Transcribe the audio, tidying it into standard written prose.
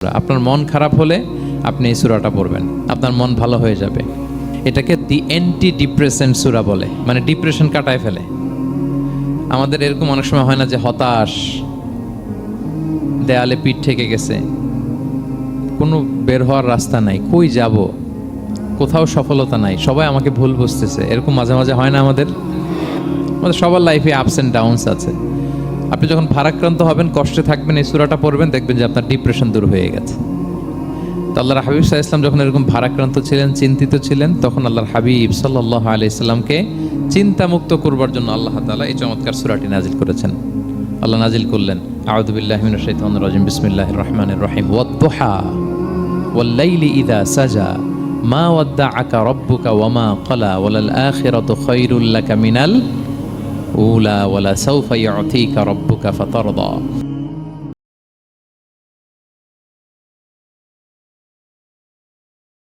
আপনার মন খারাপ হলে আপনি এই সূরাটা পড়বেন, আপনার মন ভালো হয়ে যাবে। এটাকে দি অ্যান্টি ডিপ্রেসেন্ট সূরা বলে, মানে ডিপ্রেশন কাটায় ফেলে। আমাদের এরকম অনেক সময় হয় না যে হতাশ, দেয়ালে পিঠ ঠেকে গেছে, কোনো বের হওয়ার রাস্তা নাই, কই যাব, কোথাও সফলতা নাই, সবাই আমাকে ভুল বুঝতেছে, এরকম মাঝে মাঝে হয় না? আমাদের সবার লাইফে আপস অ্যান্ড ডাউনস আছে। আপনি যখন ভারাক্রান্ত হবেন, কষ্টে থাকবেন, এই সূরাটা পড়বেন, দেখবেন যে আপনার ডিপ্রেশন দূর হয়ে গেছে। তো আল্লাহর হাবিব সাল্লাল্লাহু আলাইহি ওয়াসাল্লাম যখন এরকম ভারাক্রান্ত ছিলেন, চিন্তিত ছিলেন, তখন আল্লাহর হাবিব সাল্লাল্লাহু আলাইহি ওয়াসাল্লামকে চিন্তামুক্ত করবার জন্য আল্লাহ তাআলা এই চমৎকার সূরাটি নাজিল করেছেন। আল্লাহ নাজিল করলেন, আউযু বিল্লাহি মিনাশ শাইতানির রাজিম, বিসমিল্লাহির রাহমানির রাহিম, ওয়াদ-দুহা ওয়াল-লাইলি ইযা সাজা মা ওয়াদ্দাআকা রাব্বুকা ওয়া মা ক্বালা ওয়ালাল আখিরাতু খায়রুল লাকা মিনাল উলা ওয়ালা সাওফা ইউতিকা রাব্বুকা ফাতারদা।